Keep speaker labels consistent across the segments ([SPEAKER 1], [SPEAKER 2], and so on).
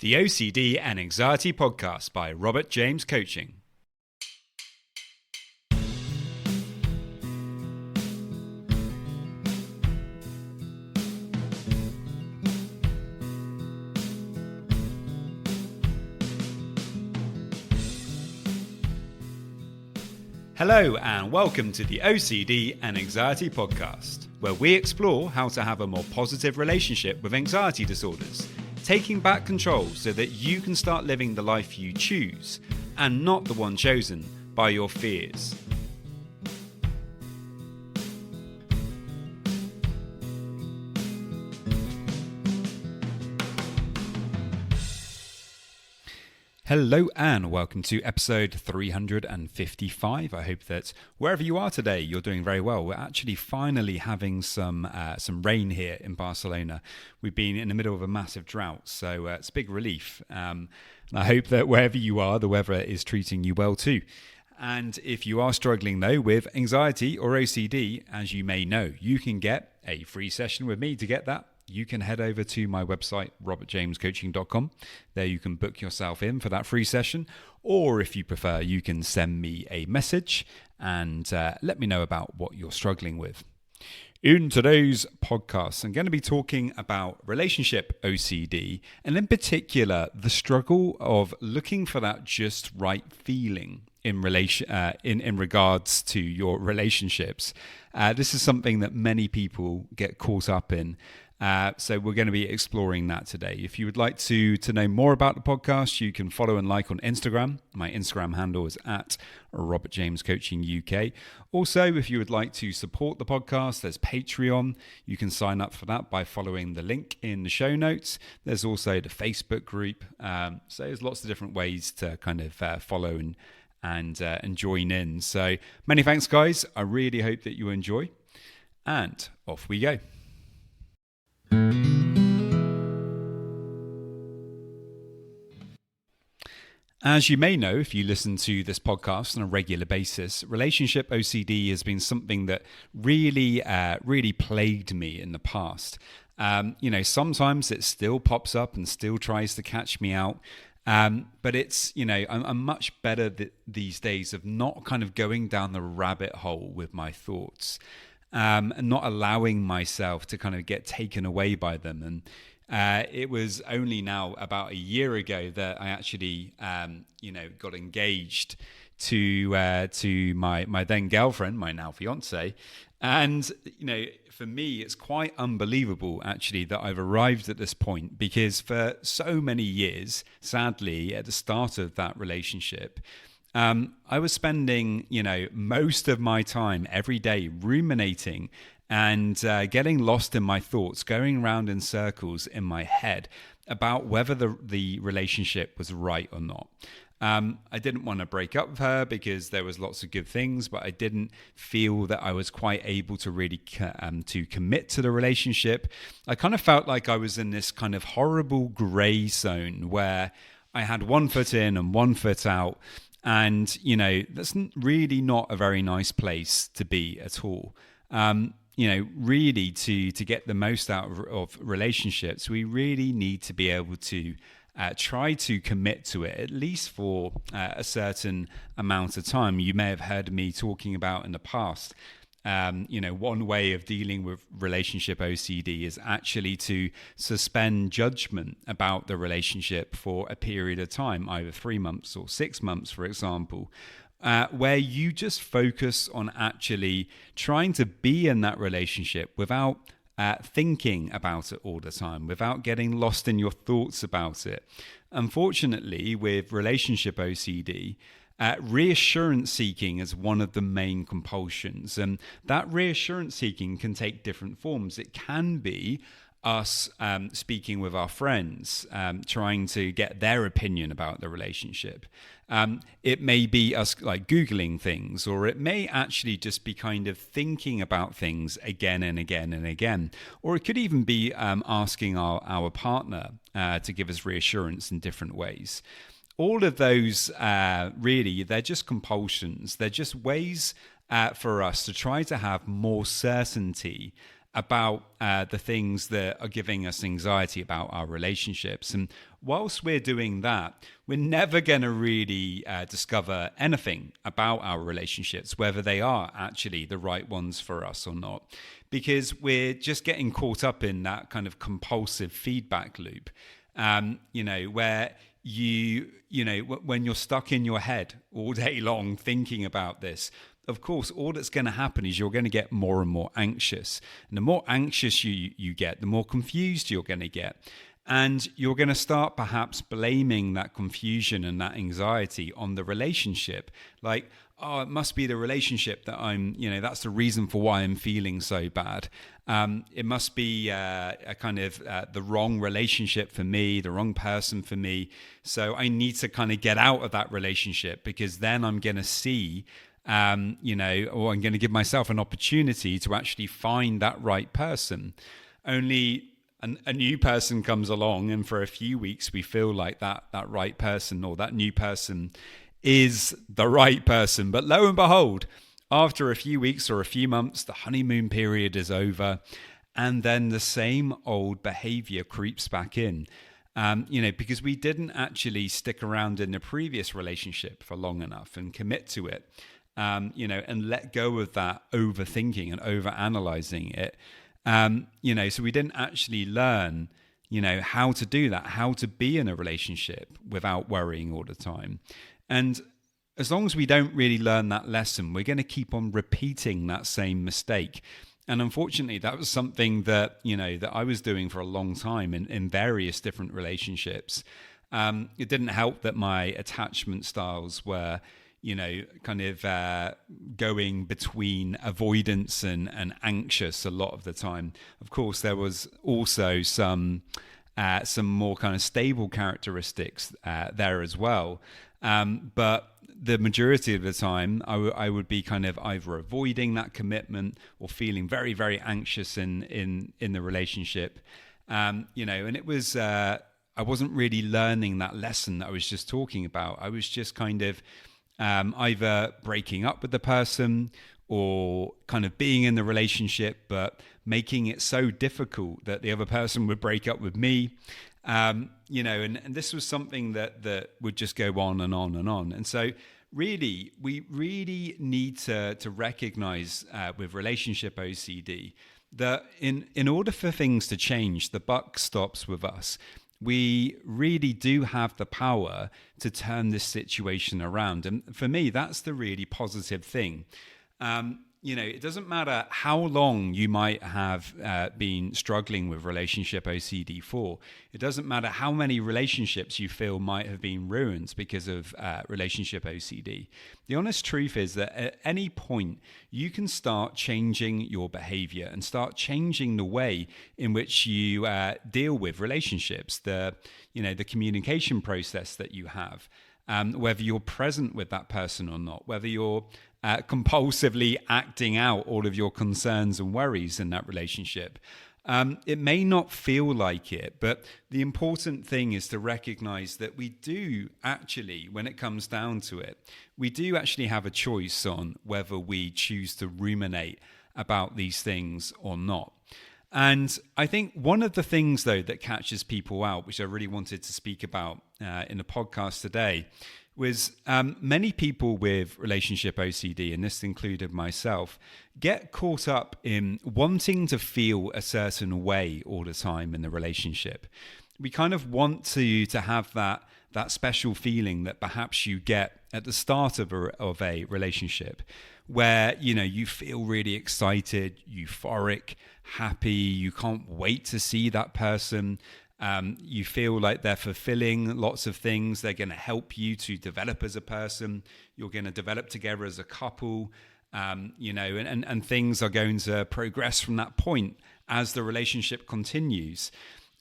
[SPEAKER 1] The OCD and Anxiety Podcast by Robert James Coaching. Hello and welcome to the OCD and Anxiety Podcast, where we explore how to have a more positive relationship with anxiety disorders, taking back control so that you can start living the life you choose and not the one chosen by your fears. Hello and welcome to episode 355. I hope that wherever you are today, you're doing very well. We're actually finally having some rain here in Barcelona. We've been in the middle of a massive drought, so it's a big relief. And I hope that wherever you are, the weather is treating you well too. And if you are struggling though with anxiety or OCD, as you may know, you can get a free session with me. To get that, you can head over to my website, robertjamescoaching.com. There you can book yourself in for that free session. Or if you prefer, you can send me a message and let me know about what you're struggling with. In today's podcast, I'm going to be talking about relationship OCD, and in particular, the struggle of looking for that just right feeling in regards to your relationships. This is something that many people get caught up in. So we're going to be exploring that today. If you would like to know more about the podcast, you can follow and like on Instagram. My Instagram handle is at Robert James Coaching UK. Also, if you would like to support the podcast, there's Patreon. You can sign up for that by following the link in the show notes. There's also the Facebook group. So there's lots of different ways to kind of follow and join in. So many thanks, guys. I really hope that you enjoy. And off we go. As you may know, if you listen to this podcast on a regular basis, relationship OCD has been something that really plagued me in the past. Sometimes it still pops up and still tries to catch me out. But it's, I'm much better these days of not kind of going down the rabbit hole with my thoughts. And not allowing myself to kind of get taken away by them. And it was only now about a year ago that I actually, got engaged to my then girlfriend, my now fiance. And, for me, it's quite unbelievable, actually, that I've arrived at this point, because for so many years, sadly, at the start of that relationship, I was spending, most of my time every day ruminating and getting lost in my thoughts, going around in circles in my head about whether the relationship was right or not. I didn't want to break up with her because there was lots of good things, but I didn't feel that I was quite able to really to commit to the relationship. I kind of felt like I was in this kind of horrible gray zone where I had one foot in and one foot out. And, that's really not a very nice place to be at all. Really to get the most out of relationships, we really need to be able to try to commit to it, at least for a certain amount of time. You may have heard me talking about in the past. One way of dealing with relationship OCD is actually to suspend judgment about the relationship for a period of time, either 3 months or 6 months, for example, where you just focus on actually trying to be in that relationship without thinking about it all the time, without getting lost in your thoughts about it. Unfortunately, with relationship OCD, reassurance seeking is one of the main compulsions, and that reassurance seeking can take different forms. It can be us speaking with our friends, trying to get their opinion about the relationship. It may be us like Googling things, or it may actually just be kind of thinking about things again and again and again. Or it could even be asking our partner to give us reassurance in different ways. All of those, really, they're just compulsions. They're just ways for us to try to have more certainty about the things that are giving us anxiety about our relationships. And whilst we're doing that, we're never going to really discover anything about our relationships, whether they are actually the right ones for us or not, because we're just getting caught up in that kind of compulsive feedback loop, where when you're stuck in your head all day long thinking about this, of course, all that's going to happen is you're going to get more and more anxious. And the more anxious you get, the more confused you're going to get. And you're going to start perhaps blaming that confusion and that anxiety on the relationship. Like, oh, it must be the relationship that that's the reason for why I'm feeling so bad. It must be a kind of the wrong relationship for me, the wrong person for me. So I need to kind of get out of that relationship, because then I'm going to see or I'm going to give myself an opportunity to actually find that right person. Only a new person comes along, and for a few weeks we feel like that right person or that new person is the right person. But lo and behold, after a few weeks or a few months, the honeymoon period is over, and then the same old behavior creeps back in. Because we didn't actually stick around in the previous relationship for long enough and commit to it. And let go of that overthinking and overanalyzing it. So we didn't actually learn, how to do that, how to be in a relationship without worrying all the time. And as long as we don't really learn that lesson, we're going to keep on repeating that same mistake. And unfortunately, that was something that, that I was doing for a long time in various different relationships. It didn't help that my attachment styles were going between avoidance and anxious a lot of the time. Of course, there was also some more kind of stable characteristics there as well. But the majority of the time, I would be kind of either avoiding that commitment or feeling very, very anxious in the relationship. And it was I wasn't really learning that lesson that I was just talking about. I was just kind of either breaking up with the person or kind of being in the relationship, but making it so difficult that the other person would break up with me. And this was something that would just go on and on and on. And so really, we really need to recognize with relationship OCD that in order for things to change, the buck stops with us. We really do have the power to turn this situation around. And for me, that's the really positive thing. It doesn't matter how long you might have been struggling with relationship OCD for. It doesn't matter how many relationships you feel might have been ruined because of relationship OCD. The honest truth is that at any point, you can start changing your behavior and start changing the way in which you deal with relationships, the communication process that you have. Whether you're present with that person or not, whether you're compulsively acting out all of your concerns and worries in that relationship. It may not feel like it, but the important thing is to recognize that we do actually, when it comes down to it, we do actually have a choice on whether we choose to ruminate about these things or not. And I think one of the things, though, that catches people out, which I really wanted to speak about in the podcast today, was many people with relationship OCD, and this included myself, get caught up in wanting to feel a certain way all the time in the relationship. We kind of want to have that special feeling that perhaps you get at the start of a relationship, where you feel really excited, euphoric, happy, you can't wait to see that person. You feel like they're fulfilling lots of things. They're going to help you to develop as a person. You're going to develop together as a couple, and things are going to progress from that point as the relationship continues.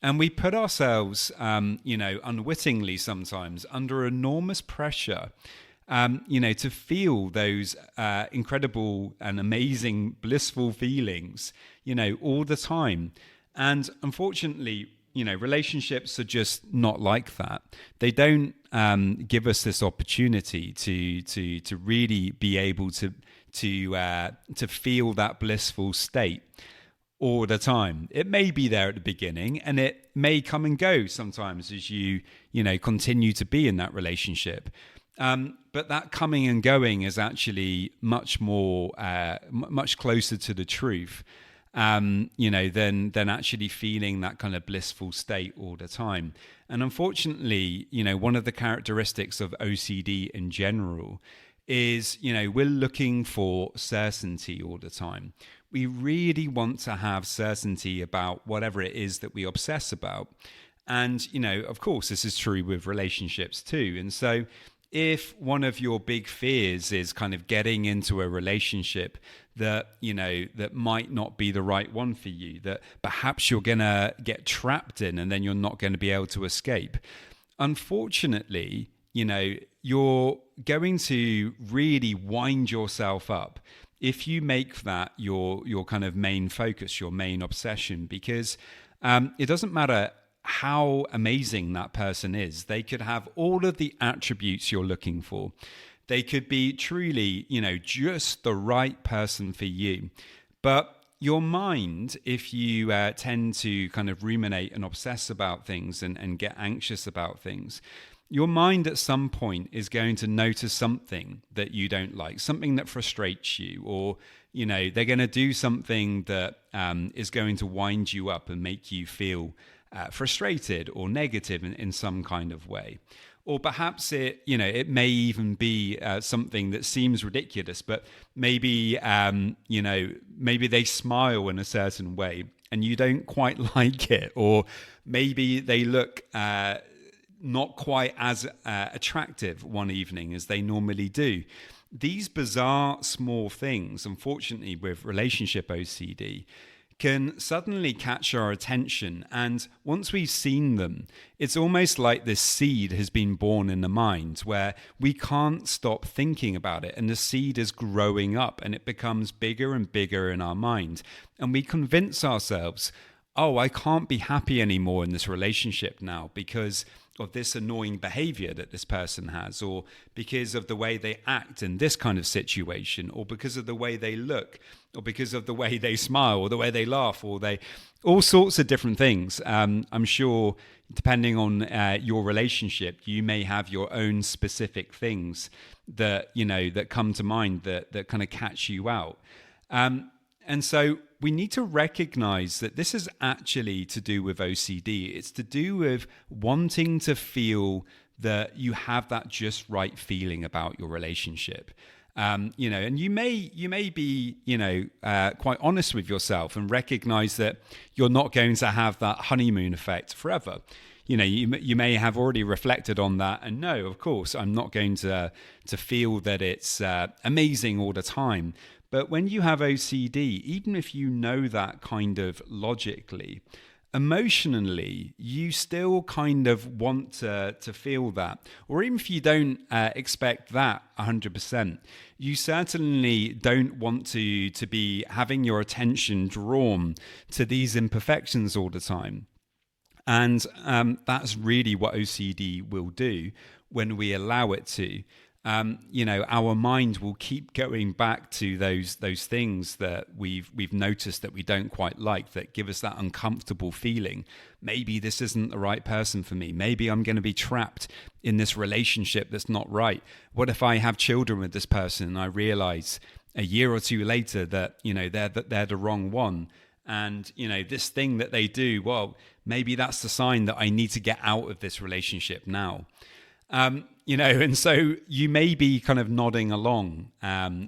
[SPEAKER 1] And we put ourselves, unwittingly sometimes under enormous pressure, to feel those incredible and amazing, blissful feelings, all the time. And unfortunately, relationships are just not like that. They don't give us this opportunity to really be able to feel that blissful state. all the time. It may be there at the beginning, and it may come and go sometimes as you continue to be in that relationship. But that coming and going is actually much more, much closer to the truth, than actually feeling that kind of blissful state all the time. And unfortunately, one of the characteristics of OCD in general is, we're looking for certainty all the time. We really want to have certainty about whatever it is that we obsess about. And, of course, this is true with relationships too. And so if one of your big fears is kind of getting into a relationship that, that might not be the right one for you, that perhaps you're going to get trapped in and then you're not going to be able to escape, unfortunately, you're going to really wind yourself up if you make that your kind of main focus, your main obsession, because it doesn't matter how amazing that person is. They could have all of the attributes you're looking for. They could be truly, just the right person for you. But your mind, if you tend to kind of ruminate and obsess about things and get anxious about things, your mind at some point is going to notice something that you don't like, something that frustrates you, or, they're going to do something that is going to wind you up and make you feel frustrated or negative in some kind of way. Or perhaps it may even be something that seems ridiculous, but maybe, maybe they smile in a certain way and you don't quite like it, or maybe they look not quite as attractive one evening as they normally do. These bizarre small things, unfortunately, with relationship OCD, can suddenly catch our attention. And once we've seen them, it's almost like this seed has been born in the mind where we can't stop thinking about it. And the seed is growing up and it becomes bigger and bigger in our mind. And we convince ourselves, oh, I can't be happy anymore in this relationship now because of this annoying behavior that this person has, or because of the way they act in this kind of situation, or because of the way they look, or because of the way they smile, or the way they laugh, or all sorts of different things. I'm sure depending on your relationship, you may have your own specific things that, that come to mind that kind of catch you out. And so we need to recognize that this is actually to do with OCD. It's to do with wanting to feel that you have that just right feeling about your relationship. And you may be, quite honest with yourself and recognize that you're not going to have that honeymoon effect forever. You may have already reflected on that and no, of course, I'm not going to feel that it's amazing all the time. But when you have OCD, even if you know that kind of logically, emotionally, you still kind of want to feel that. Or even if you don't expect that 100%, you certainly don't want to be having your attention drawn to these imperfections all the time. And that's really what OCD will do when we allow it to. Our mind will keep going back to those things that we've noticed that we don't quite like, that give us that uncomfortable feeling. Maybe this isn't the right person for me. Maybe I'm going to be trapped in this relationship that's not right. What if I have children with this person and I realize a year or two later that, they're the wrong one? And, this thing that they do, well, maybe that's the sign that I need to get out of this relationship now. And so you may be kind of nodding along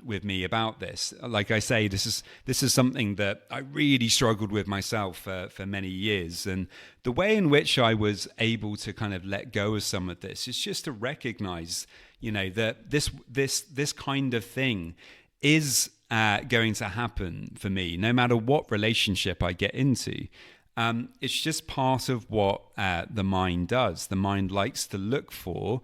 [SPEAKER 1] with me about this. Like I say, this is something that I really struggled with myself for many years. And the way in which I was able to kind of let go of some of this is just to recognize, that this kind of thing is going to happen for me, no matter what relationship I get into. It's just part of what the mind does. The mind likes to look for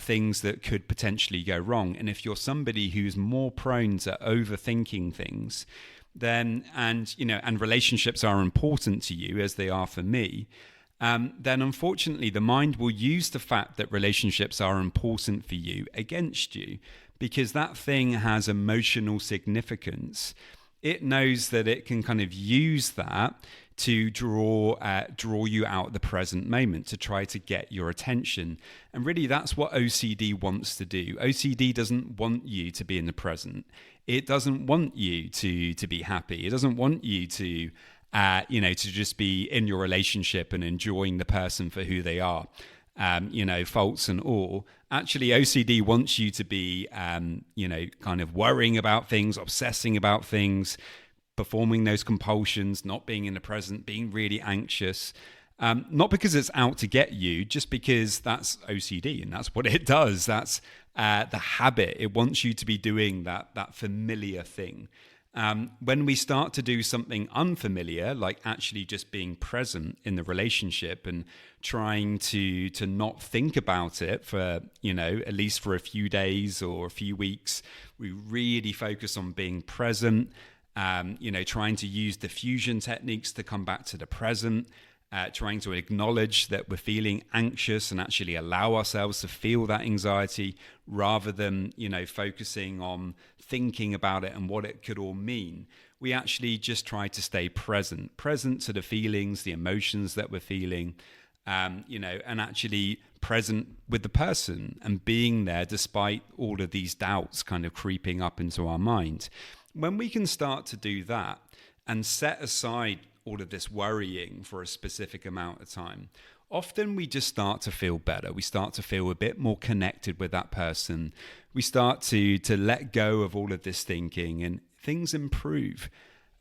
[SPEAKER 1] things that could potentially go wrong. And if you're somebody who's more prone to overthinking things, then and relationships are important to you, as they are for me, then unfortunately the mind will use the fact that relationships are important for you against you, because that thing has emotional significance. it knows that it can kind of use that to draw you out of the present moment, to try to get your attention. And really, that's what OCD wants to do. OCD doesn't want you to be in the present. It doesn't want you to be happy. It doesn't want you to to just be in your relationship and enjoying the person for who they are. Faults and all. Actually, OCD wants you to be, kind of worrying about things, obsessing about things, performing those compulsions, not being in the present, being really anxious. Not because it's out to get you, just because that's OCD and that's what it does. That's the habit. It wants you to be doing that familiar thing. When we start to do something unfamiliar, like actually just being present in the relationship and trying to not think about it for, at least for a few days or a few weeks, we really focus on being present, trying to use diffusion techniques to come back to the present, trying to acknowledge that we're feeling anxious and actually allow ourselves to feel that anxiety rather than, focusing on thinking about it and what it could all mean. We actually just try to stay present to the feelings, the emotions that we're feeling, and actually present with the person and being there despite all of these doubts kind of creeping up into our mind. When we can start to do that and set aside all of this worrying for a specific amount of time, often we just start to feel better. We start to feel a bit more connected with that person. We start to let go of all of this thinking and things improve.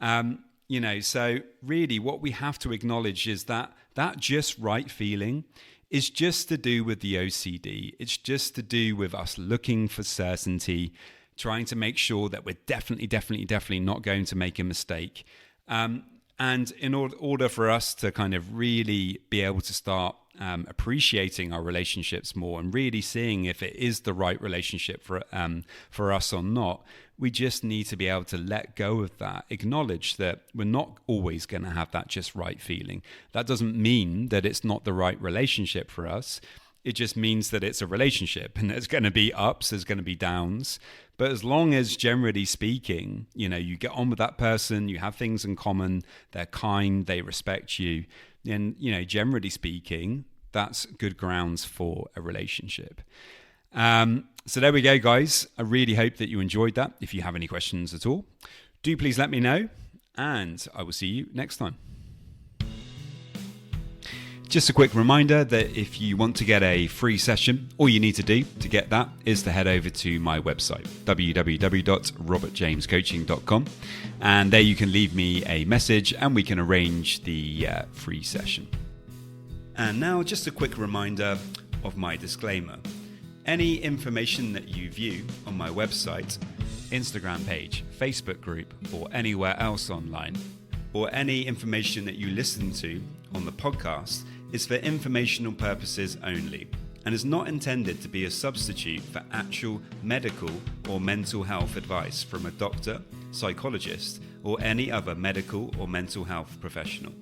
[SPEAKER 1] So really what we have to acknowledge is that just right feeling is just to do with the OCD. It's just to do with us looking for certainty, trying to make sure that we're definitely not going to make a mistake. And in order for us to kind of really be able to start appreciating our relationships more and really seeing if it is the right relationship for us or not, we just need to be able to let go of that, acknowledge that we're not always going to have that just right feeling. That doesn't mean that it's not the right relationship for us. It just means that it's a relationship and there's going to be ups, there's going to be downs. But as long as, generally speaking, you get on with that person, you have things in common, they're kind, they respect you, then, generally speaking, that's good grounds for a relationship. So there we go, guys. I really hope that you enjoyed that. If you have any questions at all, do please let me know, and I will see you next time. Just a quick reminder that if you want to get a free session, all you need to do to get that is to head over to my website, www.robertjamescoaching.com. And there you can leave me a message and we can arrange the free session. And now just a quick reminder of my disclaimer. Any information that you view on my website, Instagram page, Facebook group, or anywhere else online, or any information that you listen to on the podcast is for informational purposes only and is not intended to be a substitute for actual medical or mental health advice from a doctor, psychologist, or any other medical or mental health professional.